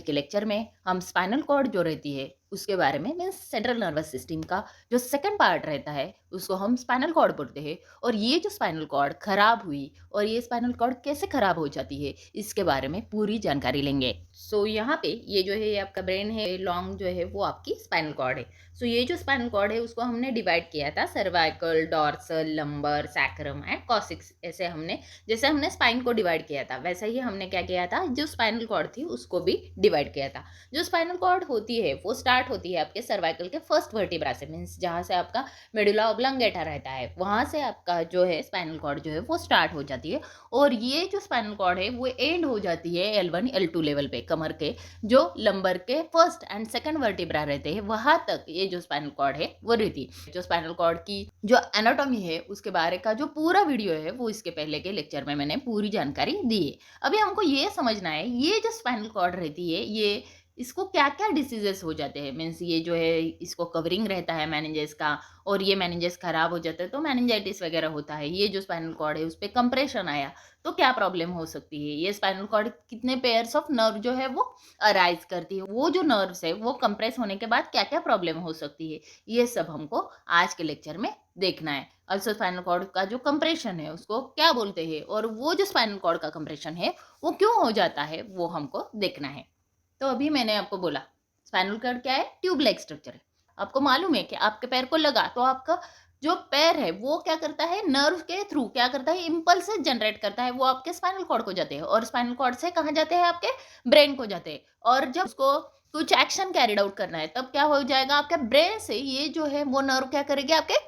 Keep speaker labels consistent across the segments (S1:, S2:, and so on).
S1: के लेक्चर में हम स्पाइनल कॉर्ड जो रहती है उसके बारे में मीन्स सेंट्रल नर्वस सिस्टम का जो सेकंड पार्ट रहता है उसको हम स्पाइनल कॉर्ड बोलते हैं। और ये जो स्पाइनल कॉर्ड खराब हुई और ये स्पाइनल कॉर्ड कैसे खराब हो जाती है इसके बारे में पूरी जानकारी लेंगे। सो यहाँ पे ये जो है ये आपका ब्रेन है, लॉन्ग जो है वो आपकी स्पाइनल कॉर्ड है। सो ये जो स्पाइनल कॉर्ड है उसको हमने डिवाइड किया था cervical, dorsal, lumbar, sacrum and cos x. ऐसे हमने जैसे हमने स्पाइन को डिवाइड किया था वैसे ही हमने क्या किया था, जो स्पाइनल कॉर्ड थी उसको भी डिवाइड किया था। जो स्पाइनल कॉर्ड होती है वो स्टार्ट होती है आपके सर्वाइकल के फर्स्ट वर्टिब्रा से, मीन्स जहाँ से आपका मेडुला ऑब्लंगेटा रहता है वहाँ से आपका जो है स्पाइनल कॉर्ड जो है वो स्टार्ट हो जाती है। और ये जो स्पाइनल कॉर्ड है वो एंड हो जाती है L1 L2 लेवल पे, कमर के जो लंबर के फर्स्ट एंड सेकंड वर्टिब्रा रहते हैं वहां तक ये जो स्पाइनल कॉर्ड है वो रहती है। जो स्पाइनल कॉर्ड की जो एनाटॉमी है उसके बारे का जो पूरा वीडियो है वो इसके पहले के लेक्चर में मैंने पूरी जानकारी दी है। अभी हमको ये समझना है ये जो स्पाइनल कॉर्ड रहती है ये इसको क्या क्या डिसीजेस हो जाते हैं, मीन्स ये जो है इसको कवरिंग रहता है मैनेजेस का और ये मैनेजेस खराब हो जाते हैं तो मैनेजाइटिस वगैरह होता है। ये जो स्पाइनल कॉर्ड है उस पर कंप्रेशन आया तो क्या प्रॉब्लम हो सकती है। ये स्पाइनल कॉर्ड कितने पेयर्स ऑफ नर्व जो है वो अराइज करती है, वो जो नर्व्स है वो कंप्रेस होने के बाद क्या क्या प्रॉब्लम हो सकती है, ये सब हमको आज के लेक्चर में देखना है। ऑल्सो स्पाइनल कॉर्ड का जो कंप्रेशन है उसको क्या बोलते हैं और वो जो स्पाइनल कॉर्ड का कंप्रेशन है वो क्यों हो जाता है वो हमको देखना है। तो अभी मैंने आपको बोला स्पाइनल कॉर्ड क्या है, ट्यूब लाइक स्ट्रक्चर है। आपको मालूम है कि आपके पैर को लगा तो आपका जो पैर है वो क्या करता है, नर्व के थ्रू क्या करता है, इम्पल्स जनरेट करता है, वो आपके स्पाइनल कॉर्ड को जाते हैं और स्पाइनल कॉर्ड से कहाँ जाते हैं, आपके ब्रेन को जाते हैं। और जब उसको कुछ एक्शन कैरिड आउट करना है तब क्या हो जाएगा, आपके ब्रेन से ये जो है वो नर्व क्या करेगी, आपके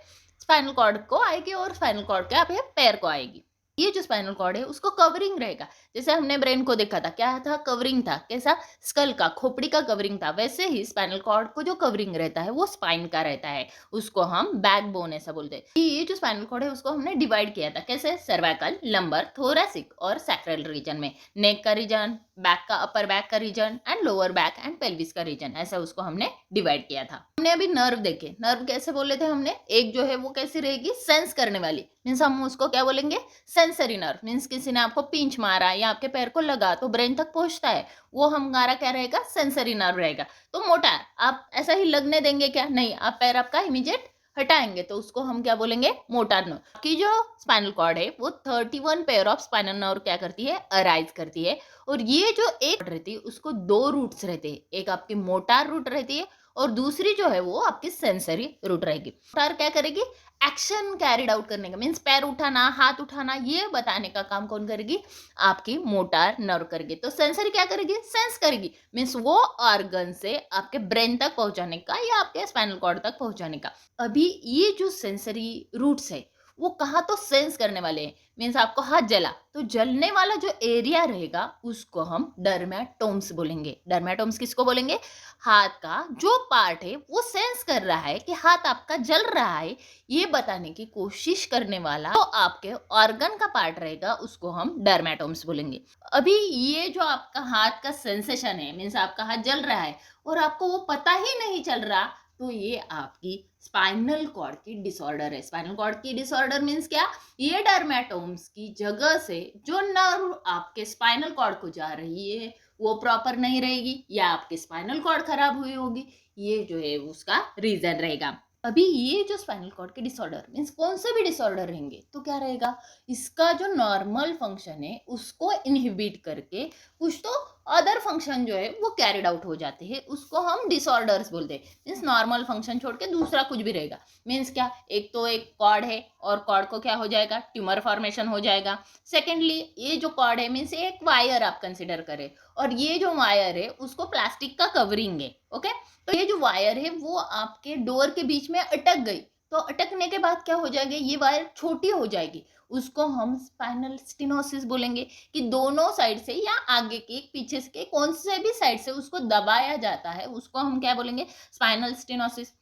S1: स्पाइनल कॉर्ड को आएगी और स्पाइनल कॉर्ड के आपके पैर को आएगी। ये जो स्पाइनल कॉर्ड है उसको कवरिंग रहेगा, जैसे हमने ब्रेन को देखा था क्या था, कवरिंग था, कैसा, स्कल का, खोपड़ी का कवरिंग था। वैसे ही स्पाइनल कॉर्ड को जो कवरिंग रहता है वो स्पाइन का रहता है, उसको हम बैकबोन ऐसा बोलते हैं। ये जो स्पाइनल कॉर्ड है उसको हमने डिवाइड किया था कैसे, सर्वाइकल, लंबर, थोरैसिक और सैक्रल रीजन में। नेक का रीजन, बैक का, अपर बैक का region and lower back and pelvis का रीजन, ऐसा उसको हमने डिवाइड किया था। हमने अभी नर्व देखे, नर्व कैसे बोले थे हमने, एक जो है वो कैसी रहेगी, सेंस करने वाली, मीन्स हम उसको क्या बोलेंगे, सेंसरी नर्व। मीन्स किसी ने आपको पिंच मारा या आपके पैर को लगा तो ब्रेन तक पहुंचता है, वो हमारा क्या रहेगा, सेंसरी नर्व रहेगा। तो मोटा आप ऐसा ही लगने देंगे क्या, नहीं, आप पैर आपका इमीडिएट हटाएंगे तो उसको हम क्या बोलेंगे, मोटार नर्व। की जो स्पाइनल कॉर्ड है वो 31 पेयर ऑफ स्पाइनल नर्व क्या करती है, अराइज करती है। और ये जो एक रहती है उसको दो रूट्स रहते हैं, एक आपकी मोटार रूट रहती है और दूसरी जो है वो आपकी सेंसरी रूट रहेगी। मोटार क्या करेगी, एक्शन कैरिड आउट करने का, मीन्स पैर उठाना, हाथ उठाना, ये बताने का काम कौन करेगी, आपकी मोटार नर्व करेगी। तो सेंसरी क्या करेगी, सेंस करेगी, मीन्स वो ऑर्गन से आपके ब्रेन तक पहुंचाने का या आपके स्पाइनल कॉर्ड तक पहुंचाने का। अभी ये जो सेंसरी रूट्स है वो कहाँ तो सेंस करने वाले हैं, मीन्स आपको हाथ जला तो जलने वाला जो एरिया रहेगा उसको हम डर्मेटोम्स बोलेंगे। डर्मेटोम्स किसको बोलेंगे, हाथ का जो पार्ट है वो सेंस कर रहा है कि हाथ आपका जल रहा है, ये बताने की कोशिश करने वाला तो आपके ऑर्गन का पार्ट रहेगा उसको हम डर्मेटोम्स बोलेंगे। अभी ये जो आपका हाथ का सेंसेशन है, मीन्स आपका हाथ जल रहा है और आपको वो पता ही नहीं चल रहा, तो ये आपकी स्पाइनल कॉर्ड की डिसऑर्डर है। स्पाइनल कॉर्ड की डिसऑर्डर मीन्स क्या, ये डर्मेटोम्स की जगह से जो नर्व आपके स्पाइनल कॉर्ड को जा रही है वो प्रॉपर नहीं रहेगी या आपके स्पाइनल कॉर्ड खराब हुई होगी, ये जो है उसका रीजन रहेगा। अभी ये जो स्पाइनल कॉर्ड के डिसऑर्डर मीन्स कौन से भी डिसऑर्डर रहेंगे तो क्या रहेगा, इसका जो नॉर्मल फंक्शन है उसको इनहिबिट करके कुछ तो अदर फंक्शन जो है वो कैरिड आउट हो जाते हैं, उसको हम डिसऑर्डर्स बोलते हैं। मीन्स नॉर्मल फंक्शन छोड़ के दूसरा कुछ भी रहेगा, मीन्स क्या, एक तो एक कॉर्ड है और कॉर्ड को क्या हो जाएगा, ट्यूमर फॉर्मेशन हो जाएगा। सेकेंडली ये जो कॉर्ड है मीन्स एक वायर आप कंसिडर करें और ये जो वायर है उसको प्लास्टिक का कवरिंग है, ओके। तो ये जो वायर है वो आपके डोर के बीच में अटक गई, तो अटकने के बाद क्या हो जाएगी, ये वायर छोटी हो जाएगी, उसको हम स्पाइनल स्टिनोसिस बोलेंगे कि दोनों साइड से या आगे के पीछे के कौन से भी साइड से उसको दबाया जाता है उसको हम क्या बोलेंगे, स्पाइनल स्टिनोसिस।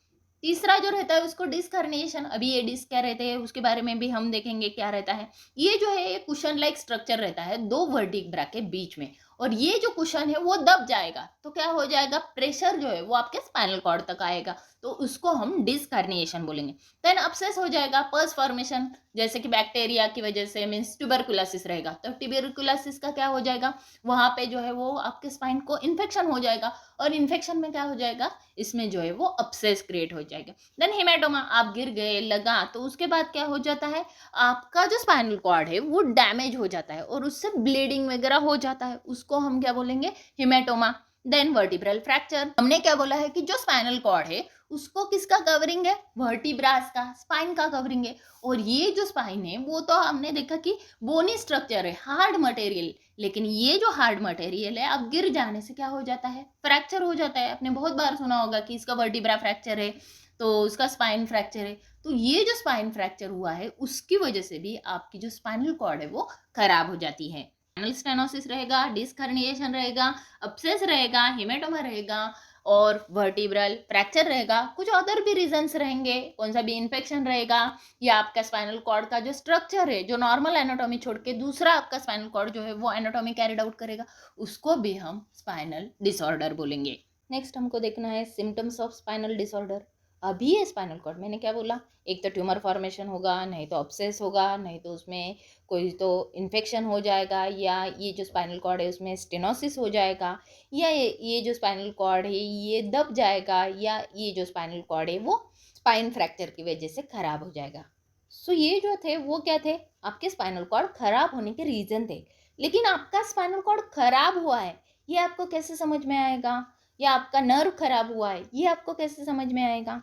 S1: तीसरा जो रहता है उसको डिस्क हर्निएशन। अभी ये डिस्क क्या रहते हैं उसके बारे में भी हम देखेंगे क्या रहता है। ये जो है ये कुशन लाइक स्ट्रक्चर रहता है दो वर्टिब्रा के बीच में और ये जो कुशन है वो दब जाएगा, तो क्या हो जाएगा, प्रेशर जो है वो आपके स्पाइनल कॉर्ड तक आएगा, तो उसको हम डिस्क हर्निएशन बोलेंगे। देन अब्सेस हो जाएगा, पस फॉर्मेशन, जैसे कि बैक्टीरिया की वजह से, मीन्स ट्यूबरकुलोसिस रहेगा, तो ट्यूबरकुलोसिस का क्या हो जाएगा, वहां पे जो है वो आपके स्पाइन को इन्फेक्शन हो जाएगा, और इन्फेक्शन में क्या हो जाएगा, इसमें जो है वो अब्सेस क्रिएट हो जाएगा। देन हेमाटोमा, आप गिर गए, लगा, तो उसके बाद क्या हो जाता है, आपका जो स्पाइनल कॉर्ड है वो डैमेज हो जाता है और उससे ब्लीडिंग वगैरह हो जाता है, उसको हम क्या बोलेंगे, हेमाटोमा। देन वर्टिब्रल फ्रैक्चर, हमने क्या बोला है कि जो स्पाइनल कॉर्ड है उसको किसका कवरिंग है, वर्टिब्रास का, स्पाइन का कवरिंग है, और ये जो स्पाइन है वो तो हमने देखा कि बोनी स्ट्रक्चर है, हार्ड मटेरियल, लेकिन ये जो हार्ड मटेरियल है अब गिर जाने से क्या हो जाता है, फ्रैक्चर हो जाता है। आपने बहुत बार सुना होगा कि इसका वर्टिब्रा फ्रैक्चर है, तो उसका स्पाइन फ्रैक्चर है, तो ये जो स्पाइन फ्रैक्चर हुआ है उसकी वजह से भी आपकी जो स्पाइनल कॉर्ड है वो खराब हो जाती है। स्पाइनल स्टेनोसिस रहेगा, डिस्क हर्निएशन रहेगा, अब्सेस रहेगा, हेमेटोमा रहेगा, और वर्टिब्रल फ्रैक्चर रहेगा, कुछ अदर भी रीजंस रहेंगे, कौन सा भी इन्फेक्शन रहेगा, या आपका स्पाइनल कॉर्ड का जो स्ट्रक्चर है, जो नॉर्मल एनाटॉमी छोड़ के दूसरा आपका स्पाइनल कॉर्ड जो है वो एनाटॉमी कैरिड आउट करेगा, उसको भी हम स्पाइनल डिसऑर्डर बोलेंगे। नेक्स्ट हमको देखना है सिम्टम्स ऑफ स्पाइनल डिसऑर्डर। अभी ये स्पाइनल कॉर्ड, मैंने क्या बोला, एक तो ट्यूमर फॉर्मेशन होगा, नहीं तो ऑब्सेस होगा, नहीं तो उसमें कोई तो इन्फेक्शन हो जाएगा, या ये जो स्पाइनल कॉर्ड है उसमें स्टेनोसिस हो जाएगा, या ये जो स्पाइनल कॉर्ड है ये दब जाएगा, या ये जो स्पाइनल कॉर्ड है वो स्पाइन फ्रैक्चर की वजह से खराब हो जाएगा। सो ये जो थे वो क्या थे, आपके स्पाइनल कॉर्ड खराब होने के रीजन थे। लेकिन आपका स्पाइनल कॉर्ड खराब हुआ है ये आपको कैसे समझ में आएगा, या आपका नर्व खराब हुआ है ये आपको कैसे समझ में आएगा।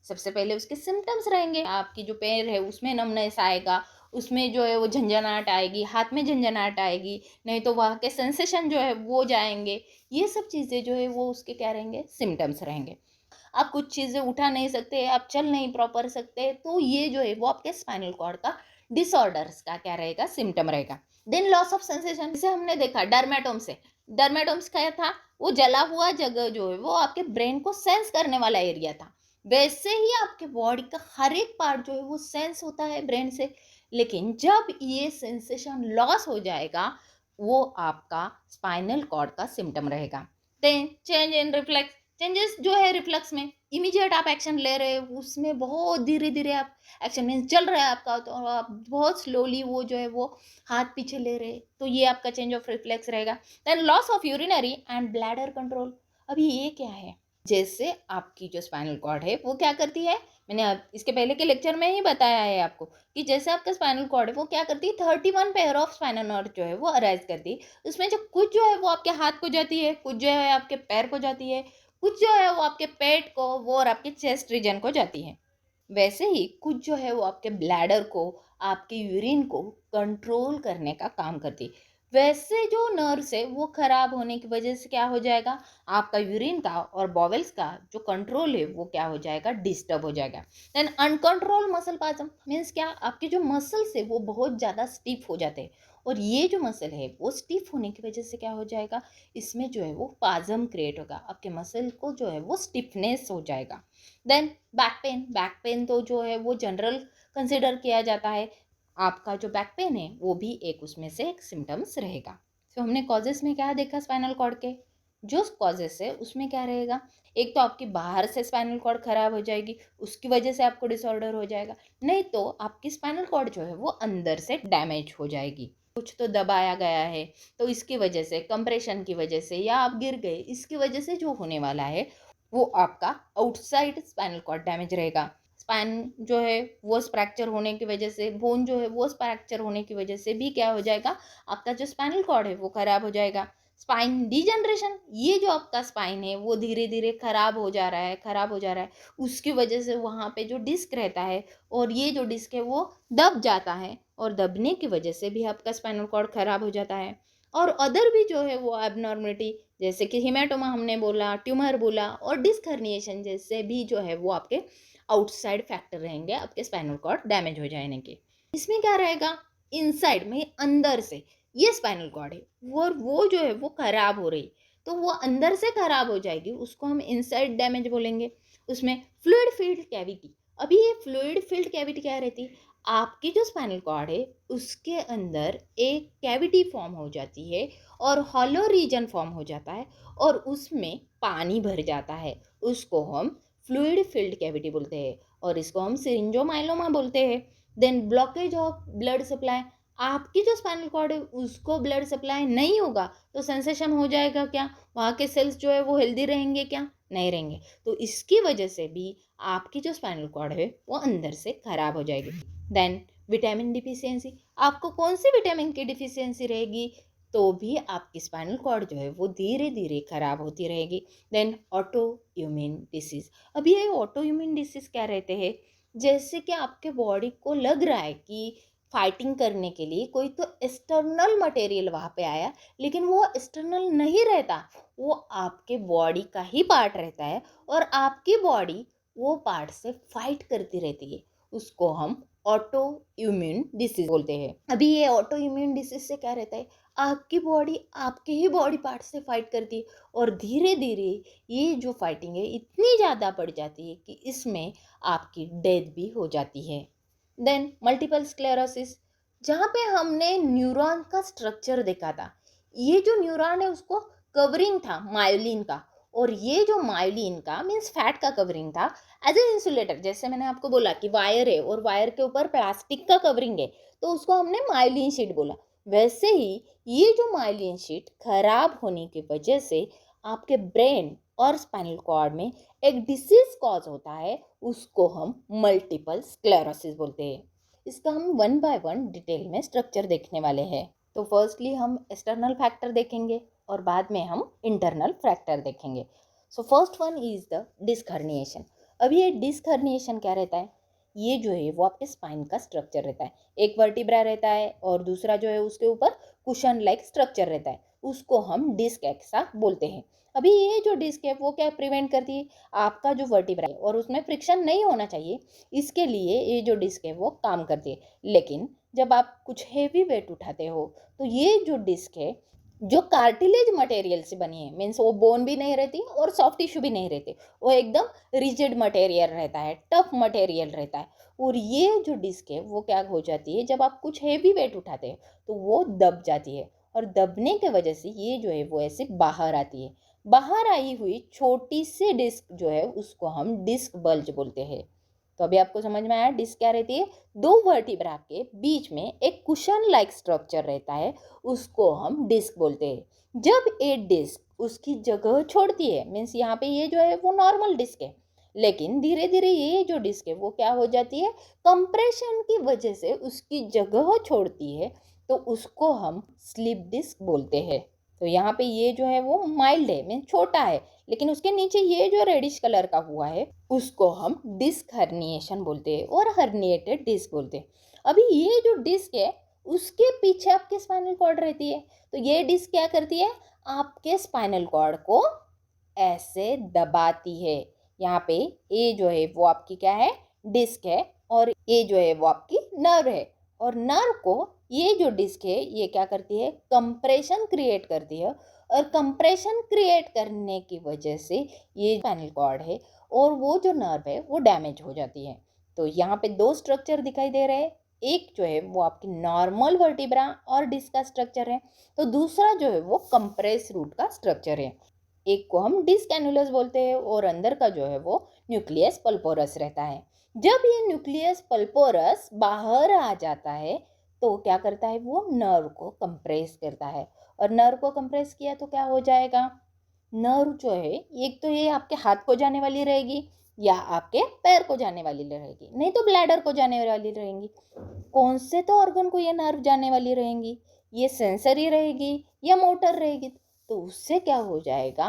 S1: सबसे पहले उसके सिम्टम्स रहेंगे, आपकी जो पैर है उसमें नमनेस आएगा, उसमें जो है वो झंझनाहट आएगी, हाथ में झंझनाहट आएगी, नहीं तो वहाँ के सेंसेशन जो है वो जाएंगे। ये सब चीज़ें जो है वो उसके क्या रहेंगे, सिम्टम्स रहेंगे। आप कुछ चीज़ें उठा नहीं सकते, आप चल नहीं प्रॉपर सकते, तो ये जो है वो आपके स्पाइनल कॉर्ड का डिसऑर्डर्स का क्या रहेगा, सिम्टम रहेगा। देन लॉस ऑफ सेंसेशन, जैसे हमने देखा डर्मेटोम से, डर्मेटोम्स क्या था, वो जला हुआ जगह जो है वो आपके ब्रेन को सेंस करने वाला एरिया था। वैसे ही आपके बॉडी का हर एक पार्ट जो है वो सेंस होता है ब्रेन से, लेकिन जब ये सेंसेशन लॉस हो जाएगा वो आपका स्पाइनल कॉर्ड का सिम्टम रहेगा। Then change in reflex, changes जो है रिफ्लेक्स में, इमीडिएट आप एक्शन ले रहे हो उसमें बहुत धीरे धीरे आप एक्शन मीन चल रहा है आपका, तो आप बहुत स्लोली वो जो है वो हाथ पीछे ले रहे, तो ये आपका चेंज ऑफ रिफ्लेक्स रहेगा। Then loss of urinary and bladder control. अभी ये क्या है, जैसे आपकी जो स्पाइनल कॉर्ड है वो क्या करती है, मैंने इसके पहले के लेक्चर में ही बताया है आपको कि जैसे आपका स्पाइनल कॉर्ड है वो क्या करती है, 31 पेयर ऑफ स्पाइनल नर्व जो है वो अराइज करती है। उसमें जो कुछ जो है वो आपके हाथ को जाती है, कुछ जो है आपके पैर को जाती है, कुछ जो है वो आपके पेट को वो और आपके चेस्ट रीजन को जाती है। वैसे ही कुछ जो है वो आपके ब्लैडर को, आपके यूरिन को कंट्रोल करने का काम करती है। वैसे जो नर्व्स है वो खराब होने की वजह से क्या हो जाएगा, आपका यूरिन का और बॉवेल्स का जो कंट्रोल है वो क्या हो जाएगा, डिस्टर्ब हो जाएगा। देन अनकंट्रोल मसल पाजम मीन्स क्या, आपके जो मसल्स है वो बहुत ज़्यादा स्टिफ हो जाते हैं, और ये जो मसल है वो स्टिफ होने की वजह से क्या हो जाएगा, इसमें जो है वो पाजम क्रिएट होगा, आपके मसल को जो है वो स्टिफनेस हो जाएगा। Then back pain, back pain तो जो है वो जनरल कंसिडर किया जाता है, आपका जो बैक पेन है वो भी एक उसमें से एक सिम्टम्स रहेगा। तो हमने कॉजेस में क्या देखा स्पाइनल कॉर्ड के, जो कॉजेस है उसमें क्या रहेगा, एक तो आपकी बाहर से स्पाइनल कॉर्ड खराब हो जाएगी उसकी वजह से आपको डिसऑर्डर हो जाएगा, नहीं तो आपकी स्पाइनल कॉर्ड जो है वो अंदर से डैमेज हो जाएगी, कुछ तो दबाया गया है, तो इसकी वजह से, कंप्रेशन की वजह से, या आप गिर गए इसकी वजह से जो होने वाला है वो आपका आउटसाइड स्पाइनल कॉर्ड डैमेज रहेगा। स्पाइन जो है वो फ्रैक्चर होने की वजह से, बोन जो है वो फ्रैक्चर होने की वजह से भी क्या हो जाएगा, आपका जो स्पाइनल कॉर्ड है वो खराब हो जाएगा। स्पाइन डिजनरेशन, ये जो आपका स्पाइन है वो धीरे धीरे खराब हो जा रहा है, खराब हो जा रहा है, उसकी वजह से वहाँ पे जो डिस्क रहता है और ये जो डिस्क है वो दब जाता है, और दबने की वजह से भी आपका स्पाइनल कॉर्ड खराब हो जाता है। और अदर भी जो है वो एबनॉर्मलिटी, जैसे कि हिमेटोमा हमने बोला, ट्यूमर बोला, और डिस्क हर्निएशन जैसे भी जो है वो आपके आउटसाइड फैक्टर रहेंगे आपके स्पाइनल कॉर्ड डैमेज हो जाने के। इसमें क्या रहेगा, इनसाइड में अंदर से ये स्पाइनल कॉर्ड है वो जो है वो खराब हो रही, तो वो अंदर से खराब हो जाएगी, उसको हम इनसाइड डैमेज बोलेंगे। उसमें फ्लूइड फील्ड कैविटी, अभी ये फ्लूइड फिल्ड कैविटी क्या रहती है, आपकी जो स्पाइनल कॉर्ड है उसके अंदर एक कैविटी फॉर्म हो जाती है और हॉलो रीजन फॉर्म हो जाता है और उसमें पानी भर जाता है। उसको हम फ्लूइड फिल्ड कैविटी बोलते हैं और इसको हम सिरिंजोमाइलोमा बोलते हैं। Then blockage of blood supply, आपकी जो स्पाइनल कॉर्ड है उसको ब्लड सप्लाई नहीं होगा तो सेंसेशन हो जाएगा क्या, वहाँ के सेल्स जो है वो हेल्दी रहेंगे क्या, नहीं रहेंगे। तो इसकी वजह से भी आपकी जो स्पाइनल कॉर्ड है वो अंदर से खराब हो जाएगी। देन विटामिन डिफिशियंसी, आपको कौन सी विटामिन की डिफिशियंसी रहेगी तो भी आपकी स्पाइनल कॉर्ड जो है वो धीरे धीरे खराब होती रहेगी। देन ऑटो इम्यून डिसीज, अब ये ऑटो इम्यून डिसीज क्या रहते हैं, जैसे कि आपके बॉडी को लग रहा है कि फाइटिंग करने के लिए कोई तो एक्सटर्नल मटेरियल वहाँ पे आया, लेकिन वो एक्सटर्नल नहीं रहता, वो आपके बॉडी का ही पार्ट रहता है और आपकी बॉडी वो पार्ट से फाइट करती रहती है। उसको हम ऑटो इम्यून डिसीज बोलते हैं। अभी ये ऑटो इम्यून डिसीज से क्या रहता है, आपकी बॉडी आपके ही बॉडी पार्ट से फाइट करती है और धीरे धीरे ये जो फाइटिंग है इतनी ज़्यादा बढ़ जाती है कि इसमें आपकी डेथ भी हो जाती है। देन मल्टीपल स्क्लेरोसिस, जहाँ पे हमने न्यूरॉन का स्ट्रक्चर देखा था, ये जो न्यूरॉन है उसको कवरिंग था मायोलिन का, और ये जो मायोलिन का मीन्स फैट का कवरिंग था एज ए इंसुलेटर। जैसे मैंने आपको बोला कि वायर है और वायर के ऊपर प्लास्टिक का कवरिंग है तो उसको हमने मायोलिन शीट बोला, वैसे ही ये जो मायोलिन शीट खराब होने की वजह से आपके ब्रेन और स्पाइनल कॉर्ड में एक डिसीज कॉज होता है, उसको हम मल्टीपल स्क्लेरोसिस बोलते हैं। इसका हम वन बाय वन डिटेल में स्ट्रक्चर देखने वाले हैं। तो फर्स्टली हम एक्सटर्नल फैक्टर देखेंगे और बाद में हम इंटरनल फैक्टर देखेंगे। So first one is the disc herniation. अब ये डिस्क हर्निएशन क्या रहता है, ये जो है वो आपके स्पाइन का स्ट्रक्चर रहता है, एक वर्टिब्रा रहता है और दूसरा जो है उसके ऊपर कुशन लाइक स्ट्रक्चर रहता है, उसको हम डिस्क एक्सा बोलते हैं। अभी ये जो डिस्क है वो क्या प्रिवेंट करती है, आपका जो वर्टिब्रा है और उसमें फ्रिक्शन नहीं होना चाहिए, इसके लिए ये जो डिस्क है वो काम करती है। लेकिन जब आप कुछ हेवी वेट उठाते हो तो ये जो डिस्क है जो कार्टिलेज मटेरियल से बनी है, मीन्स वो बोन भी नहीं रहती और सॉफ्ट टिश्यू भी नहीं रहते, वो एकदम रिजिड मटेरियल रहता है, टफ मटेरियल रहता है। और ये जो डिस्क है वो क्या हो जाती है, जब आप कुछ हेवी वेट उठाते हैं तो वो दब जाती है और दबने के वजह से ये जो है वो ऐसे बाहर आती है। बाहर आई हुई छोटी सी डिस्क जो है उसको हम डिस्क बल्ज बोलते हैं। तो अभी आपको समझ में आया डिस्क क्या रहती है, दो वर्टिब्रा के बीच में एक कुशन लाइक स्ट्रक्चर रहता है, उसको हम डिस्क बोलते हैं। जब ये डिस्क उसकी जगह छोड़ती है, मीन्स यहाँ पे ये जो है वो नॉर्मल डिस्क है, लेकिन धीरे धीरे ये जो डिस्क है वो क्या हो जाती है, कंप्रेशन की वजह से उसकी जगह छोड़ती है, तो उसको हम स्लिप डिस्क बोलते हैं। तो यहाँ पे ये जो है वो माइल्ड है, मीन्स छोटा है, लेकिन उसके नीचे ये जो रेडिश कलर का हुआ है उसको हम डिस्क हर्निएशन बोलते हैं और हर्निएटेड डिस्क बोलते हैं। अभी ये जो डिस्क है उसके पीछे आपके स्पाइनल कॉर्ड रहती है, तो ये डिस्क क्या करती है, आपके स्पाइनल कॉर्ड को ऐसे दबाती है। यहाँ पे ये जो है वो आपकी क्या है, डिस्क है, और ये जो है वो आपकी नर्व है। और नर्व को ये जो डिस्क है ये क्या करती है, कंप्रेशन क्रिएट करती है, और कंप्रेशन क्रिएट करने की वजह से ये स्पाइनल कॉर्ड है और वो जो नर्व है वो डैमेज हो जाती है। तो यहाँ पे दो स्ट्रक्चर दिखाई दे रहे हैं, एक जो है वो आपकी नॉर्मल वर्टिब्रा और डिस्क का स्ट्रक्चर है, तो दूसरा जो है वो कंप्रेस रूट का स्ट्रक्चर है। एक को हम डिस्क एनुलस बोलते हैं और अंदर का जो है वो न्यूक्लियस पल्पोरस रहता है। जब ये न्यूक्लियस पल्पोरस बाहर आ जाता है तो क्या करता है, वो नर्व को कंप्रेस करता है, और नर्व को कंप्रेस किया तो क्या हो जाएगा, नर्व जो है एक तो ये आपके हाथ को जाने वाली रहेगी या आपके पैर को जाने वाली रहेगी, नहीं तो ब्लैडर को जाने वाली रहेंगी। कौन से तो ऑर्गन को ये नर्व जाने वाली रहेंगी, ये सेंसरी रहेगी या मोटर रहेगी, तो उससे क्या हो जाएगा,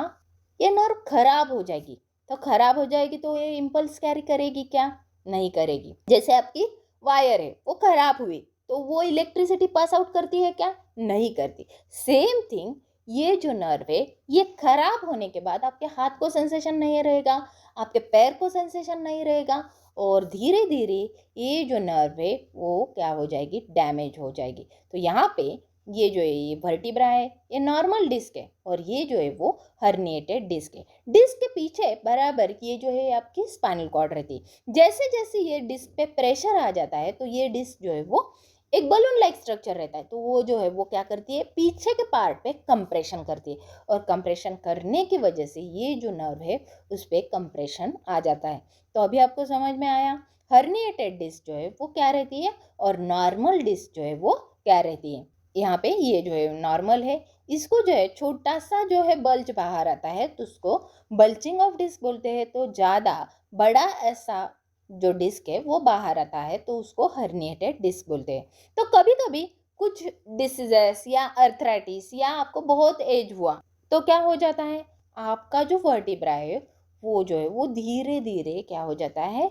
S1: ये नर्व खराब हो जाएगी। तो खराब हो जाएगी तो ये इम्पल्स कैरी करेगी क्या, नहीं करेगी। जैसे आपकी वायर है वो खराब हुई तो वो इलेक्ट्रिसिटी पास आउट करती है क्या, नहीं करती। सेम थिंग ये जो नर्व है ये खराब होने के बाद आपके हाथ को सेंसेशन नहीं रहेगा, आपके पैर को सेंसेशन नहीं रहेगा, और धीरे धीरे ये जो नर्व है वो क्या हो जाएगी, डैमेज हो जाएगी। तो यहाँ पे ये जो है ये वर्टिब्रा है, ये नॉर्मल डिस्क है, और ये जो है वो हर्निएटेड डिस्क है। डिस्क के पीछे बराबर ये जो है आपकी स्पाइनल कॉर्ड रहती है। जैसे जैसे ये डिस्क पे प्रेशर आ जाता है तो ये डिस्क जो है वो एक बलून लाइक स्ट्रक्चर रहता है, तो वो जो है वो क्या करती है, पीछे के पार्ट पे कंप्रेशन करती है, और कंप्रेशन करने की वजह से ये जो नर्व है उस पर कंप्रेशन आ जाता है। तो अभी आपको समझ में आया हर्निएटेड डिस्क जो है वो क्या रहती है और नॉर्मल डिस्क जो है वो क्या रहती है। यहाँ पे ये जो है नॉर्मल है, इसको जो है छोटा सा जो है बल्ज बाहर आता है तो उसको बल्जिंग ऑफ डिस्क बोलते हैं। तो ज़्यादा बड़ा ऐसा जो डिस्क है वो बाहर आता है तो उसको हर्निएटेड डिस्क बोलते हैं। तो कभी कभी कुछ डिसीजेस या अर्थराइटिस या आपको बहुत एज हुआ तो क्या हो जाता है, आपका जो वर्टिब्रा है वो जो है वो धीरे धीरे क्या हो जाता है,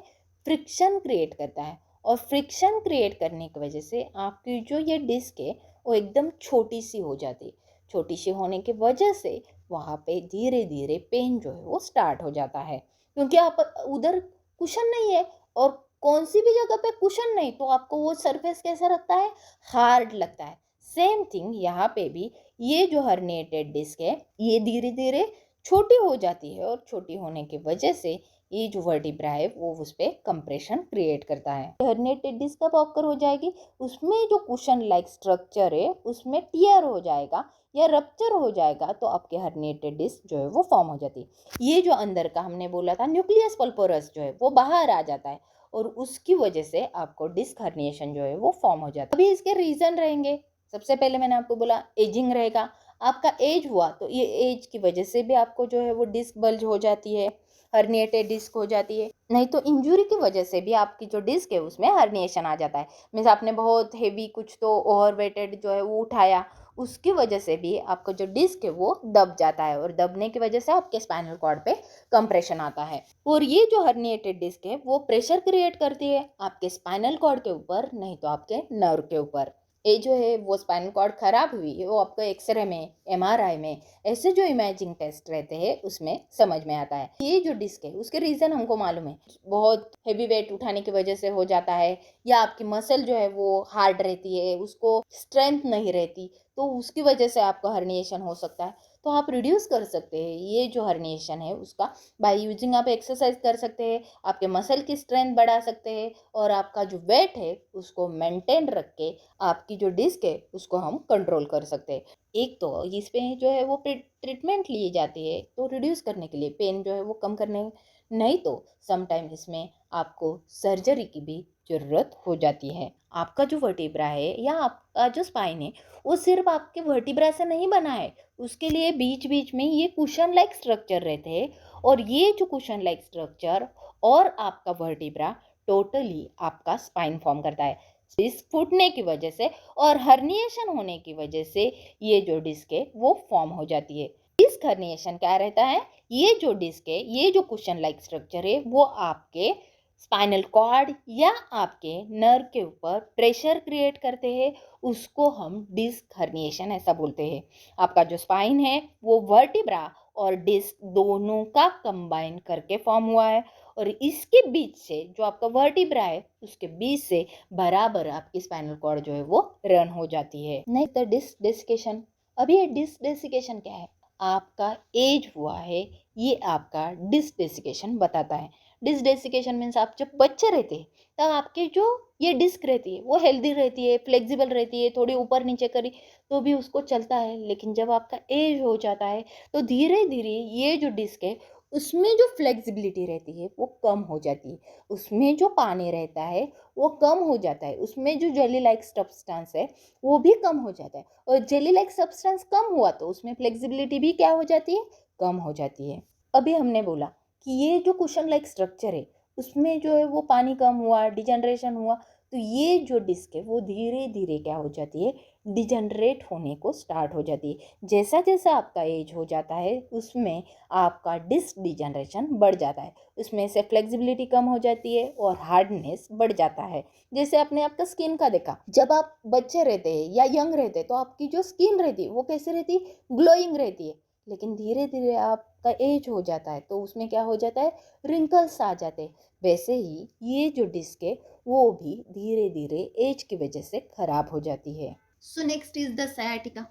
S1: फ्रिक्शन क्रिएट करता है, और फ्रिक्शन क्रिएट करने की वजह से आपकी जो ये डिस्क है वो एकदम छोटी सी हो जाती है। छोटी सी होने की वजह से वहाँ पे धीरे धीरे पेन जो है वो स्टार्ट हो जाता है, क्योंकि आप उधर कुशन नहीं है, और कौन सी भी जगह पे कुशन नहीं तो आपको वो सरफेस कैसा लगता है, हार्ड लगता है। सेम थिंग यहाँ पे भी, ये जो हर्निएटेड डिस्क है ये धीरे धीरे छोटी हो जाती है, और छोटी होने की वजह से ये जो वर्टिब्रा है वो उस पर कंप्रेशन क्रिएट करता है। हर्निएटेड डिस्क कब ऑकर हो जाएगी, उसमें जो कुशन लाइक स्ट्रक्चर है उसमें टियर हो जाएगा या रप्चर हो जाएगा तो आपके हर्निएटेड डिस्क जो है वो फॉर्म हो जाती है। ये जो अंदर का हमने बोला था न्यूक्लियस पल्पोरस जो है वो बाहर आ जाता है, और उसकी वजह से आपको डिस्क हर्निएशन जो है वो फॉर्म हो जाता है। अभी इसके रीजन रहेंगे, सबसे पहले मैंने आपको बोला एजिंग रहेगा, आपका एज हुआ तो ये एज की वजह से भी आपको जो है वो डिस्क बल्ज हो जाती है, हर्निएटेड डिस्क हो जाती है। नहीं तो इंजुरी की वजह से भी आपकी जो डिस्क है उसमें हर्निएशन आ जाता है। मीन्स आपने बहुत हेवी कुछ तो ओवर वेटेड जो है वो उठाया, उसकी वजह से भी आपका जो डिस्क है वो दब जाता है, और दबने की वजह से आपके स्पाइनल कॉर्ड पे कंप्रेशन आता है। और ये जो हर्निएटेड डिस्क है वो प्रेशर क्रिएट करती है आपके स्पाइनल कॉर्ड के ऊपर, नहीं तो आपके नर्व के ऊपर। ये जो है वो स्पाइनल कॉर्ड खराब हुई है वो आपको एक्सरे में, एमआरआई में, ऐसे जो इमेजिंग टेस्ट रहते हैं उसमें समझ में आता है। ये जो डिस्क है उसके रीजन हमको मालूम है, बहुत हेवी वेट उठाने की वजह से हो जाता है, या आपकी मसल जो है वो हार्ड रहती है, उसको स्ट्रेंथ नहीं रहती, तो उसकी वजह से आपको हर्निएशन हो सकता है। तो आप रिड्यूस कर सकते हैं ये जो हर्निएशन है उसका बाय यूजिंग, आप एक्सरसाइज कर सकते हैं, आपके मसल की स्ट्रेंथ बढ़ा सकते हैं, और आपका जो वेट है उसको मेंटेन रख के आपकी जो डिस्क है उसको हम कंट्रोल कर सकते हैं। एक तो इस पे जो है वो ट्रीटमेंट ली जाती है तो रिड्यूस करने के लिए, पेन जो है वो कम करने, नहीं तो समटाइम इसमें आपको सर्जरी की भी ज़रूरत हो जाती है। आपका जो वर्टिब्रा है या आपका जो स्पाइन है वो सिर्फ आपके वर्टिब्रा से नहीं बना है, उसके लिए बीच बीच में ये कुशन लाइक स्ट्रक्चर रहते हैं, और ये जो कुशन लाइक स्ट्रक्चर और आपका वर्टिब्रा टोटली आपका स्पाइन फॉर्म करता है। डिस्क फूटने की वजह से और हर्निएशन होने की वजह से ये जो डिस्क है वो फॉर्म हो जाती है। डिस्क हर्निएशन क्या रहता है, ये जो डिस्क है, ये जो कुशन लाइक स्ट्रक्चर है वो आपके स्पाइनल कॉर्ड या आपके नर्व के ऊपर प्रेशर क्रिएट करते हैं, उसको हम डिस्क हर्निएशन ऐसा बोलते हैं। आपका जो स्पाइन है वो वर्टिब्रा और डिस्क दोनों का कंबाइन करके फॉर्म हुआ है, और इसके बीच से जो आपका वर्टिब्रा है उसके बीच से बराबर आपकी स्पाइनल कॉर्ड जो है वो रन हो जाती है। नहीं तो डिस्क डेसिकेशन, अभी ये डिस्क डेसिकेशन क्या है, आपका एज हुआ है ये आपका डिस्क डेसिकेशन बताता है। डिस्क डेसिकेशन मीन्स आप जब बच्चे रहते हैं तब आपके जो ये डिस्क रहती है वो हेल्दी रहती है, फ्लेक्सिबल रहती है, थोड़ी ऊपर नीचे करी तो भी उसको चलता है, लेकिन जब आपका एज हो जाता है तो धीरे धीरे ये जो डिस्क है उसमें जो फ्लेक्सिबिलिटी रहती है वो कम हो जाती है, उसमें जो पानी रहता है वो कम हो जाता है, उसमें जो जेली लाइक सब्सटेंस है वो भी कम हो जाता है, और जेली लाइक सब्सटेंस कम हुआ तो उसमें फ्लेक्सिबिलिटी भी क्या हो जाती है, कम हो जाती है। अभी हमने बोला कि ये जो कुशन लाइक स्ट्रक्चर है उसमें जो है वो पानी कम हुआ, डिजनरेशन हुआ, तो ये जो डिस्क है वो धीरे धीरे क्या हो जाती है, डिजनरेट होने को स्टार्ट हो जाती है। जैसा जैसा आपका एज हो जाता है उसमें आपका डिस्क डिजनरेशन बढ़ जाता है, उसमें से फ्लेक्सिबिलिटी कम हो जाती है और हार्डनेस बढ़ जाता है। जैसे आपने आपका स्किन का देखा, जब आप बच्चे रहते हैं या यंग रहते हैं तो आपकी जो स्किन रहती है वो कैसे रहती है, ग्लोइंग रहती है, लेकिन धीरे धीरे आपका एज हो जाता है तो उसमें क्या हो जाता है, रिंकल्स आ जाते हैं। वैसे ही ये जो डिस्क है वो भी धीरे धीरे एज की वजह से खराब हो जाती है। So next is the sciatica.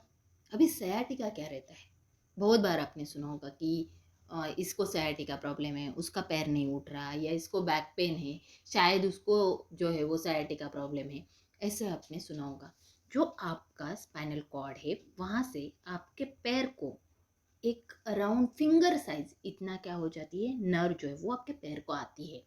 S1: अभी सयाटिका क्या रहता है? बहुत बार आपने सुना होगा कि इसको सयाटिका प्रॉब्लम है, उसका पैर नहीं उठ रहा, या इसको बैक पेन है, शायद उसको जो है वो सयाटिका प्रॉब्लम है, ऐसे आपने सुना होगा। जो आपका स्पाइनल कॉर्ड है वहाँ से आपके पैर को एक अराउंड फिंगर साइज इतना क्या हो जाती है, नर्व जो है वो आपके पैर को आती है।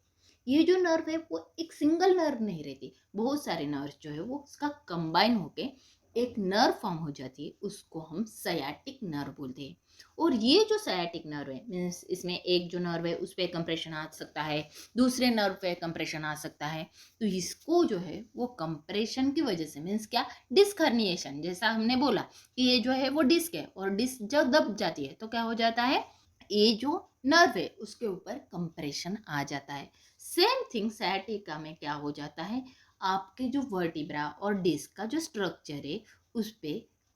S1: ये जो नर्व है वो एक सिंगल नर्व नहीं रहती, बहुत सारे नर्व जो है वो उसका कंबाइन होके एक नर्व फॉर्म हो जाती है, उसको हम सयाटिक नर्व बोलते हैं। और ये जो सयाटिक नर्व है मीन्स इसमें एक जो नर्व है उस पर कंप्रेशन आ सकता है, दूसरे नर्व पे कंप्रेशन आ सकता है। तो इसको जो है वो कंप्रेशन की वजह से मीन्स क्या, डिस्क हर्निएशन, जैसा हमने बोला कि ये जो है वो डिस्क है और डिस्क जब दब जाती है तो क्या हो जाता है, ये जो नर्व है उसके ऊपर कंप्रेशन आ जाता है। सेम थिंग सयाटिका में क्या हो जाता है, आपके जो वर्टिब्रा और डिस्क का जो स्ट्रक्चर है उस पे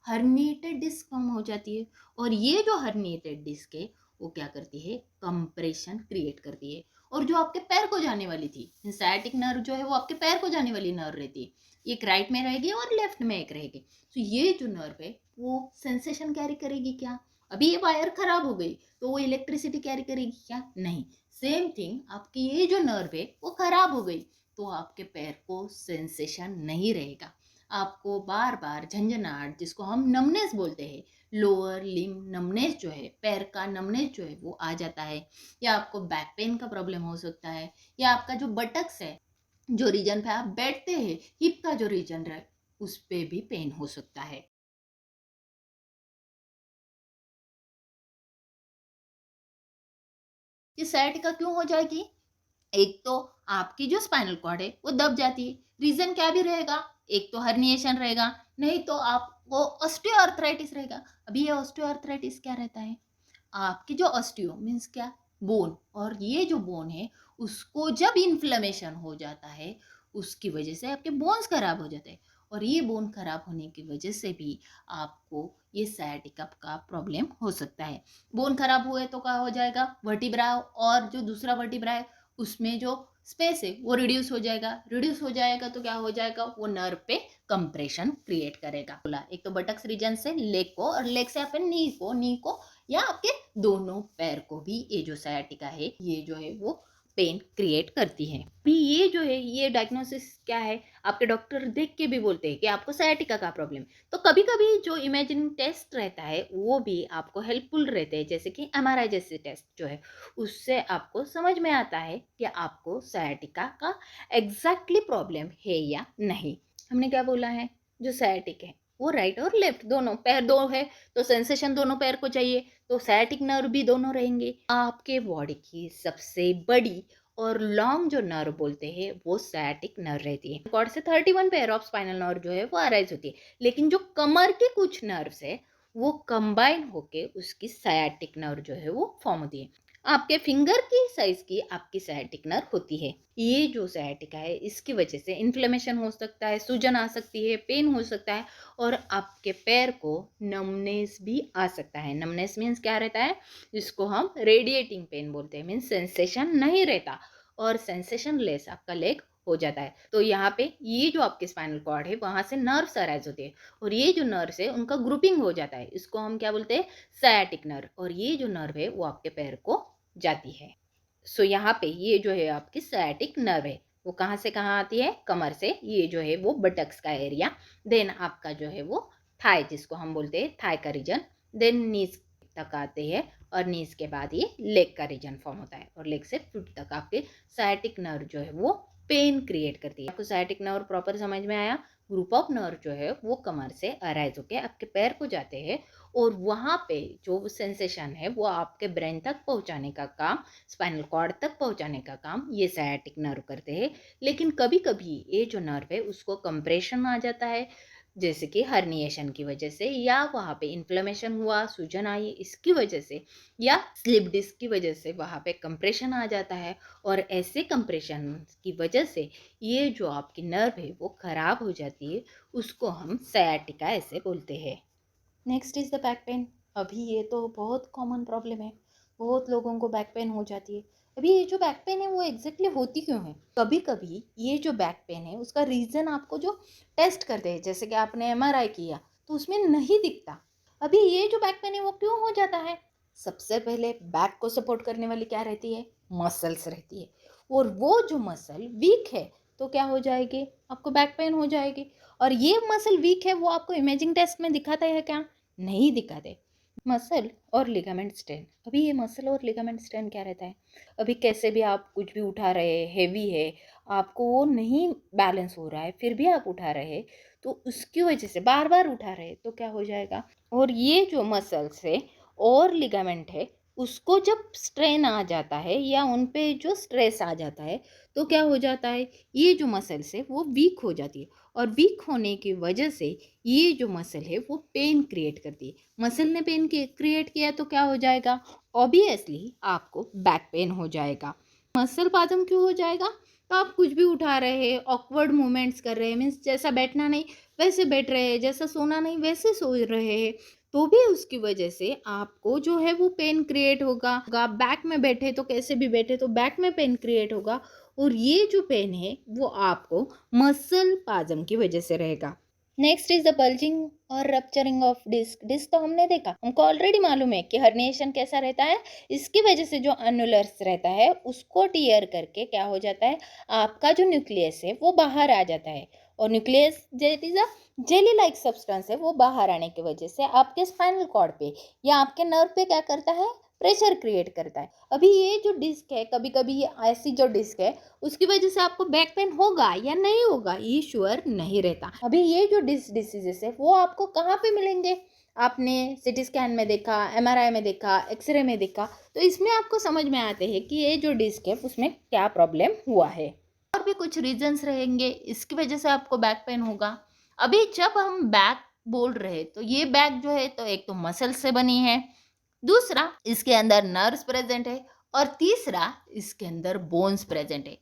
S1: हर्निएटेड डिस्क फॉर्म हो जाती है। और ये जो हर्निएटेड डिस्क है वो क्या करती है, कंप्रेशन क्रिएट करती है। और जो आपके पैर को जाने वाली थी सयाटिक नर्व जो है वो आपके पैर को जाने वाली नर्व रहती है, एक राइट में रहेगी और लेफ्ट में एक रहेगी। तो ये जो नर्व है वो सेंसेशन कैरी करेगी क्या? अभी ये वायर खराब हो गई तो वो इलेक्ट्रिसिटी कैरी करेगी क्या? नहीं। सेम थिंग आपकी ये जो नर्व है वो खराब हो गई तो आपके पैर को सेंसेशन नहीं रहेगा, आपको बार बार झंझनाहट, जिसको हम नमनेस बोलते हैं, लोअर लिम नमनेस जो है, पैर का नमनेस जो है वो आ जाता है। या आपको बैक पेन का प्रॉब्लम हो सकता है, या आपका जो बटक्स है, जो रीजन पे आप बैठते हैं, हिप का जो रीजन है उस पे भी पेन हो सकता है। ये sciatica क्यों हो जाएगी? एक तो आपकी जो स्पाइनल कॉर्ड है वो दब जाती है, रीजन क्या भी रहेगा, एक तो हर्निएशन रहेगा, नहीं तो आपको ऑस्टियोआर्थराइटिस रहेगा। अभी ये ऑस्टियोआर्थराइटिस क्या रहता है, आपकी जो ऑस्टियो मीन्स क्या, बोन, और ये जो बोन है उसको जब इन्फ्लेमेशन हो जाता है उसकी वजह से आपके बोन्स खराब हो जाते हैं। और ये बोन खराब होने की वजह से भी आपको ये सयाटिका का प्रॉब्लम हो सकता है। बोन खराब हुए तो क्या हो जाएगा, वर्टिब्रा और जो दूसरा वर्टिब्रा है उसमें जो स्पेस है वो रिड्यूस हो जाएगा, रिड्यूस हो जाएगा तो क्या हो जाएगा, वो नर्व पे कंप्रेशन क्रिएट करेगा। बोला एक तो बटक्स रीजन से लेग को, और लेग से अपन नी को या आपके दोनों पैर को भी ये जो सयाटिका है ये जो है वो पेन क्रिएट करती है। भी ये जो है ये डायग्नोसिस क्या है, आपके डॉक्टर देख के भी बोलते हैं कि आपको सयाटिका का प्रॉब्लम। तो कभी कभी जो इमेजिंग टेस्ट रहता है वो भी आपको हेल्पफुल रहते हैं, जैसे कि एमआरआई जैसे टेस्ट जो है उससे आपको समझ में आता है कि आपको सयाटिका का एग्जैक्टली प्रॉब्लम है या नहीं। हमने क्या बोला है, जो सयाटिक है वो राइट और लेफ्ट दोनों पैर दो है तो सेंसेशन दोनों पैर को चाहिए, तो सयाटिक नर्व भी दोनों रहेंगे। आपके बॉडी की सबसे बड़ी और लॉन्ग जो नर्व बोलते हैं वो सयाटिक नर्व रहती है। कॉर्ड से 31 पेयर ऑफ स्पाइनल नर्व जो है वो अराइज होती है, लेकिन जो कमर के कुछ नर्व्स है वो कंबाइन होके उसकी सयाटिक नर्व जो है वो फॉर्म होती है। आपके फिंगर की साइज की आपकी सयाटिक नर्व होती है। ये जो सयाटिका है इसकी वजह से इन्फ्लेमेशन हो सकता है, सूजन आ सकती है, पेन हो सकता है, और आपके पैर को नमनेस भी आ सकता है। नमनेस मीन्स क्या रहता है, जिसको हम रेडिएटिंग पेन बोलते हैं, मीन्स सेंसेशन नहीं रहता और सेंसेशन लेस आपका लेग हो जाता है। तो यहाँ पे ये जो आपके स्पाइनल कॉर्ड है वहां से नर्व्स अराइज होते हैं, और ये जो नर्व्स है उनका ग्रुपिंग हो जाता है, इसको हम क्या बोलते हैं, सयाटिक नर्व, और ये जो नर्व है वो आपके पैर को जाती है। सो यहाँ पे ये जो है आपकी सयाटिक नर्व है वो कहाँ से कहाँ आती है, कमर से, ये जो है वो बटक्स का एरिया, देन आपका जो है वो थाई, जिसको हम बोलते हैं थाई का रीजन, देन नीज तक आते हैं, और नीज के बाद ये लेग का रीजन फॉर्म होता है, और लेग से फुट तक आपके सयाटिक नर्व जो है वो पेन क्रिएट करती है। आपको सयाटिक नर्व प्रॉपर समझ में आया, ग्रुप ऑफ नर्व जो है वो कमर से अराइज होके आपके पैर को जाते हैं, और वहाँ पे जो सेंसेशन है वो आपके ब्रेन तक पहुँचाने का काम, स्पाइनल कॉर्ड तक पहुँचाने का काम ये सयाटिक नर्व करते हैं। लेकिन कभी कभी ये जो नर्व है उसको कंप्रेशन आ जाता है, जैसे कि हर्निएशन की वजह से, या वहाँ पे इन्फ्लेमेशन हुआ, सूजन आई इसकी वजह से, या स्लिप डिस्क की वजह से वहाँ पे कंप्रेशन आ जाता है, और ऐसे कंप्रेशन की वजह से ये जो आपकी नर्व है वो खराब हो जाती है, उसको हम सयाटिका ऐसे बोलते हैं। Next is the back pain. अभी ये तो बहुत कॉमन प्रॉब्लम है, बहुत लोगों को बैक पेन हो जाती है। अभी ये जो बैक पेन है वो एग्जैक्टली होती क्यों है? कभी कभी ये जो बैक पेन है उसका रीजन आपको जो टेस्ट करते हैं, जैसे कि आपने एमआरआई किया तो उसमें नहीं दिखता। अभी ये जो बैक पेन है वो क्यों हो जाता है? सबसे पहले बैक को सपोर्ट करने वाली क्या रहती है? मसल्स रहती है। और वो जो मसल वीक है तो क्या हो जाएगी? आपको बैक पेन हो जाएगी। और ये मसल वीक है वो आपको इमेजिंग टेस्ट में दिखाता है क्या? नहीं दिखाते। मसल और लिगामेंट स्ट्रेन, अभी ये मसल और लिगामेंट स्ट्रेन क्या रहता है? अभी कैसे भी आप कुछ भी उठा रहे हैं, हेवी है, आपको वो नहीं बैलेंस हो रहा है, फिर भी आप उठा रहे हैं, तो उसकी वजह से बार बार उठा रहे हैं तो क्या हो जाएगा? और ये जो मसल्स है और लिगामेंट है, उसको जब स्ट्रेन आ जाता है या उन पे जो स्ट्रेस आ जाता है तो क्या हो जाता है? ये जो मसल्स है वो वीक हो जाती है। और वीक होने की वजह से ये जो मसल है वो पेन क्रिएट करती है। मसल ने पेन क्रिएट किया तो क्या हो जाएगा? ऑब्वियसली आपको बैक पेन हो जाएगा। मसल पादम क्यों हो जाएगा? तो आप कुछ भी उठा रहे हैं, ऑकवर्ड मूवमेंट्स कर रहे हैं, मीन्स जैसा बैठना नहीं वैसे बैठ रहे हैं, जैसा सोना नहीं वैसे सो रहे हैं, तो भी उसकी वजह से आपको जो है वो पेन क्रिएट होगा। आप बैक में बैठे तो कैसे भी बैठे तो बैक में पेन क्रिएट होगा। और ये जो पेन है वो आपको मसल पाजम की वजह से रहेगा। नेक्स्ट इज द बल्जिंग और रप्चरिंग ऑफ डिस्क। डिस्क तो हमने देखा, हमको ऑलरेडी मालूम है कि हर्निएशन कैसा रहता है। इसकी वजह से जो अन्युलर्स रहता है उसको टीयर करके क्या हो जाता है? आपका जो न्यूक्लियस है वो बाहर आ जाता है। और nucleus that is a jelly like substance है, वो बाहर आने की वजह से आपके स्पाइनल कॉर्ड पे या आपके नर्व पे क्या करता है? प्रेशर क्रिएट करता है। अभी ये जो डिस्क है, कभी कभी ये ऐसी जो डिस्क है उसकी वजह से आपको बैक पेन होगा या नहीं होगा ये श्योर नहीं रहता। अभी ये जो डिसीजेस है वो आपको कहाँ पे मिलेंगे? आपने सिटी स्कैन में देखा, एमआरआई में देखा, एक्सरे में देखा, तो इसमें आपको समझ में आते हैं कि ये जो डिस्क है उसमें क्या प्रॉब्लम हुआ है। और भी कुछ रीजंस रहेंगे इसकी वजह से आपको बैक पेन होगा। अभी जब हम बैक बोल रहे हैं तो ये बैक जो है तो एक तो मसल से बनी है, दूसरा इसके अंदर नर्व्स प्रेजेंट है, और तीसरा इसके अंदर बोन्स प्रेजेंट है।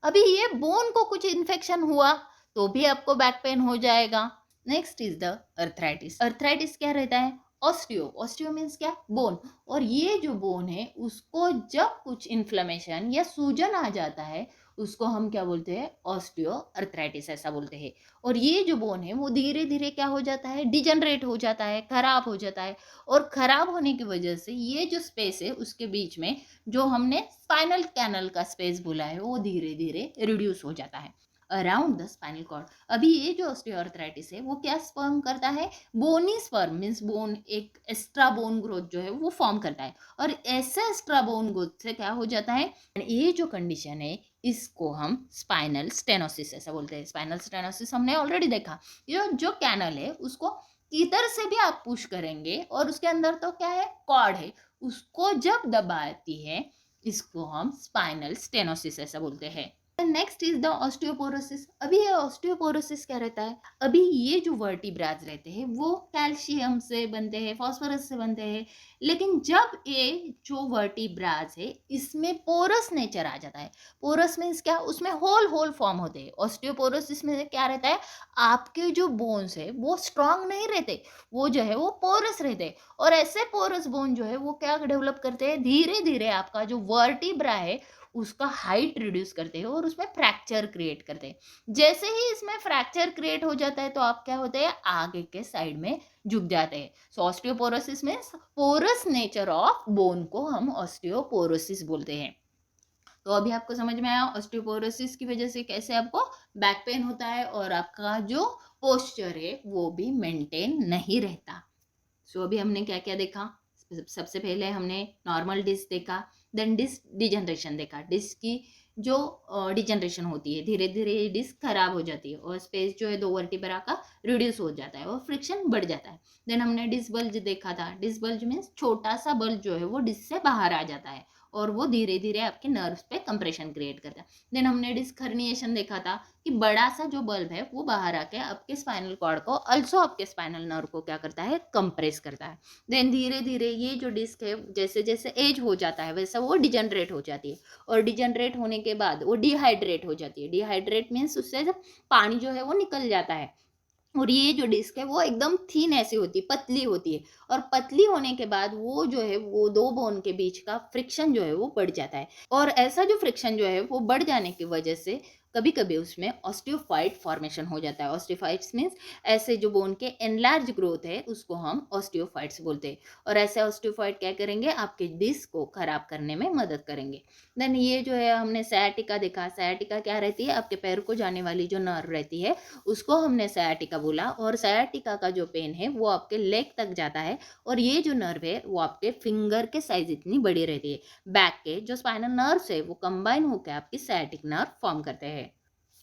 S1: अभी ये बोन को कुछ इन्फेक्शन हुआ तो भी आपको बैक पेन हो जाएगा। Next is the arthritis. Arthritis क्या रहता है? ऑस्टियो। ऑस्टियो मीन्स क्या? बोन। और ये जो बोन है उसको जब कुछ इन्फ्लेमेशन या सूजन आ जाता है उसको हम क्या बोलते हैं? ऑस्टियो अर्थराइटिस ऐसा बोलते हैं। और ये जो बोन है वो धीरे धीरे क्या हो जाता है? डिजनरेट हो जाता है, खराब हो जाता है। और खराब होने की वजह से ये जो स्पेस है उसके बीच में जो हमने स्पाइनल कैनल का स्पेस बोला है वो धीरे धीरे रिड्यूस हो जाता है अराउंड द स्पाइनल कॉर्ड। अभी ये जो ऑस्टियोआर्थराइटिस है वो क्या स्पर्म करता है? बोनी स्पर्म मीन्स बोन, एक एक्स्ट्रा बोन ग्रोथ जो है वो फॉर्म करता है। और ऐसा एक्स्ट्रा बोन ग्रोथ से क्या हो जाता है? ये जो कंडीशन है इसको हम स्पाइनल स्टेनोसिस ऐसा बोलते हैं। स्पाइनल स्टेनोसिस हमने ऑलरेडी देखा। ये जो कैनल है उसको किधर से भी आप पुश करेंगे और उसके अंदर तो क्या है? कॉर्ड है, उसको जब दबाती है इसको हम स्पाइनल स्टेनोसिस ऐसा बोलते हैं। Next is the osteoporosis. अभी ये ऑस्टियोपोरोसिस क्या रहता है? अभी ये जो वर्टिब्राज रहते हैं वो कैल्शियम से बनते हैं, फास्फोरस से बनते हैं, लेकिन जब ये जो वर्टिब्राज है इसमें पोरस नेचर आ जाता है। पोरस मीन्स क्या? उसमें होल होल फॉर्म होते हैं। ऑस्टियोपोरोसिस में क्या रहता है? आपके जो बोन्स है वो स्ट्रांग नहीं रहते, वो जो है वो पोरस रहते हैं। और ऐसे पोरस बोन जो है वो क्या डेवलप करते हैं? धीरे धीरे आपका जो वर्टिब्रा है उसका हाइट रिड्यूस करते हैं और उसमें फ्रैक्चर क्रिएट करते हैं। जैसे ही इसमें फ्रैक्चर क्रिएट हो जाता है तो आप क्या होते हैं? आगे के साइड में झुक जाते हैं। सो ऑस्टियोपोरोसिस में पोरस नेचर ऑफ बोन को हम ऑस्टियोपोरोसिस बोलते हैं। तो अभी आपको समझ में आया ऑस्टियोपोरोसिस की वजह से कैसे आपको बैक पेन होता है और आपका जो पोस्चर है वो भी मेंटेन नहीं रहता। सो अभी हमने क्या क्या देखा? सबसे पहले हमने नॉर्मल डिस्क देखा, देन डिस्क डिजनरेशन देखा। डिस्क की जो डिजनरेशन होती है, धीरे धीरे डिस्क खराब हो जाती है और स्पेस जो है दो वर्टिब्रा का रिड्यूस हो जाता है और फ्रिक्शन बढ़ जाता है। देन हमने डिस्क बल्ज देखा था। डिस्क बल्ज मीन्स छोटा सा बल्ज जो है वो डिस्क से बाहर आ जाता है और वो धीरे धीरे आपके नर्व्स पे कंप्रेशन क्रिएट करता है। देन हमने डिस्क हर्निएशन देखा था कि बड़ा सा जो बल्ब है वो बाहर आके आपके स्पाइनल कॉर्ड को, अल्सो आपके स्पाइनल नर्व को क्या करता है? कंप्रेस करता है। देन धीरे धीरे ये जो डिस्क है जैसे जैसे एज हो जाता है वैसा वो डिजनरेट हो जाती है और डिजनरेट होने के बाद वो डिहाइड्रेट हो जाती है। डिहाइड्रेट मीन्स उससे जब पानी जो है वो निकल जाता है और ये जो डिस्क है वो एकदम थिन ऐसी होती है, पतली होती है, और पतली होने के बाद वो जो है वो दो बोन के बीच का फ्रिक्शन जो है वो बढ़ जाता है, और ऐसा जो फ्रिक्शन जो है वो बढ़ जाने की वजह से कभी कभी उसमें ऑस्टियोफाइट फॉर्मेशन हो जाता है। ऑस्टियोफाइट्स मीन्स ऐसे जो बोन के एनलार्ज ग्रोथ है उसको हम ऑस्टियोफाइट्स बोलते हैं, और ऐसे ऑस्टियोफाइट क्या करेंगे, आपके डिस्क को खराब करने में मदद करेंगे। देन ये जो है हमने सयाटिका देखा। सयाटिका क्या रहती है, आपके पैर को जाने वाली जो नर्व रहती है उसको हमने सयाटिका बोला, और सयाटिका का जो पेन है वो आपके लेग तक जाता है, और ये जो नर्व है वो आपके फिंगर के साइज इतनी बड़ी रहती है। बैक के जो स्पाइनल नर्व्स है वो कंबाइन होकर आपकी सयाटिक नर्व फॉर्म करते हैं।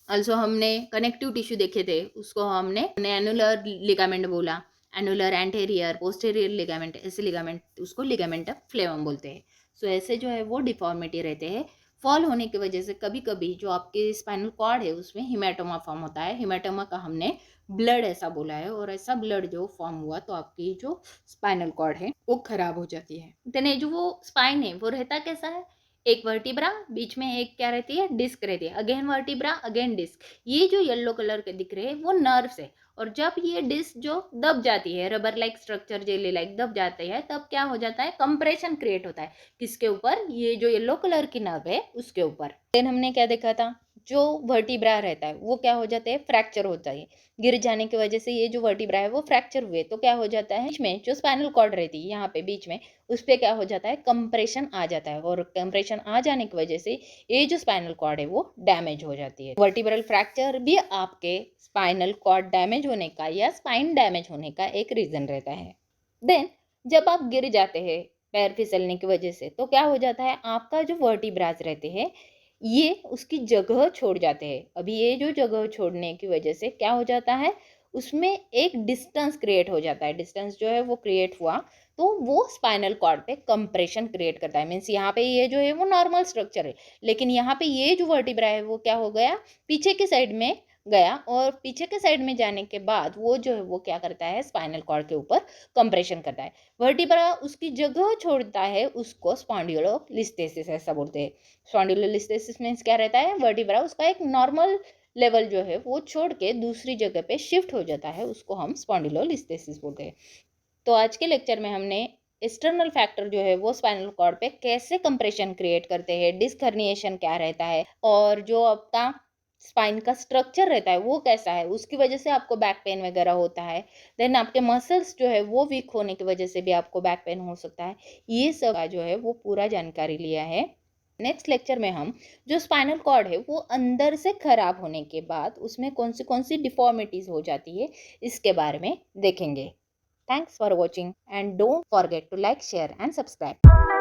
S1: ऑल्सो हमने कनेक्टिव टिश्यू देखे थे, उसको हमने एनुलर लिगामेंट बोला। एनुलर एंटेरियर पोस्टेरियर लिगामेंट, ऐसे लिगामेंट उसको लिगामेंट फ्लेवम बोलते हैं। सो ऐसे जो है वो डिफॉर्मिटी रहते हैं। फॉल होने की वजह से कभी कभी जो आपके स्पाइनल कॉर्ड है उसमें हिमेटोमा फॉर्म होता है। हिमेटोमा का हमने ब्लड ऐसा बोला है, और ऐसा ब्लड जो फॉर्म हुआ तो आपकी जो स्पाइनल कॉर्ड है वो खराब हो जाती है। देन जो वो स्पाइन है वो रहता कैसा है, एक वर्टिब्रा, बीच में एक क्या रहती है, डिस्क रहती है, अगेन वर्टिब्रा अगेन डिस्क। ये जो येलो कलर के दिख रहे हैं वो नर्व्स है, और जब ये डिस्क जो दब जाती है, rubber like structure jelly like दब जाती है, तब क्या हो जाता है, कंप्रेशन क्रिएट होता है। किसके ऊपर, ये जो येलो कलर की नर्व है उसके ऊपर। देन हमने क्या देखा था, जो वर्टिब्रा रहता है वो क्या हो जाता है, फ्रैक्चर होता है। गिर जाने की वजह से ये जो वर्टिब्रा है वो फ्रैक्चर हुए तो क्या हो जाता है, बीच में जो स्पाइनल कॉर्ड रहती है यहाँ पे बीच में, उस पर क्या हो जाता है, कंप्रेशन आ जाता है, और कंप्रेशन आ जाने की वजह से ये जो स्पाइनल कॉर्ड है वो डैमेज हो जाती है। वर्टिब्रल फ्रैक्चर भी आपके स्पाइनल कॉर्ड डैमेज होने का या स्पाइन डैमेज होने का एक रीजन रहता है। देन जब आप गिर जाते हैं पैर फिसलने की वजह से, तो क्या हो जाता है, आपका जो वर्टिब्रास रहते हैं ये उसकी जगह छोड़ जाते हैं। अभी ये जो जगह छोड़ने की वजह से क्या हो जाता है, उसमें एक डिस्टेंस क्रिएट हो जाता है। डिस्टेंस जो है वो क्रिएट हुआ तो वो स्पाइनल कॉर्ड पे कंप्रेशन क्रिएट करता है। मीन्स यहाँ पे ये जो है वो नॉर्मल स्ट्रक्चर है, लेकिन यहाँ पे ये जो वर्टिब्रा है वो क्या हो गया, पीछे की साइड में गया, और पीछे के साइड में जाने के बाद वो जो है वो क्या करता है, स्पाइनल कॉर्ड के ऊपर कंप्रेशन करता है। वर्टिब्रा उसकी जगह छोड़ता है, उसको स्पॉन्डिलोलिस्थेसिस ऐसा बोलते हैं। स्पॉन्डिलोलिस्थेसिस मीन्स क्या रहता है, वर्टिब्रा उसका एक नॉर्मल लेवल जो है वो छोड़ के दूसरी जगह पे शिफ्ट हो जाता है, उसको हम स्पॉन्डिलोलिस्थेसिस बोलते हैं। तो आज के लेक्चर में हमने एक्सटर्नल फैक्टर जो है वो स्पाइनल कॉर्ड पे कैसे कंप्रेशन क्रिएट करते हैं, डिस्क हर्निएशन क्या रहता है, और जो आपका स्पाइन का स्ट्रक्चर रहता है वो कैसा है, उसकी वजह से आपको बैक पेन वगैरह होता है। देन आपके मसल्स जो है वो वीक होने की वजह से भी आपको बैक पेन हो सकता है। ये सब जो है वो पूरा जानकारी लिया है। नेक्स्ट लेक्चर में हम जो स्पाइनल कॉर्ड है वो अंदर से खराब होने के बाद उसमें कौन सी डिफॉर्मिटीज हो जाती है इसके बारे में देखेंगे। Thanks for watching and don't forget to like, share and subscribe.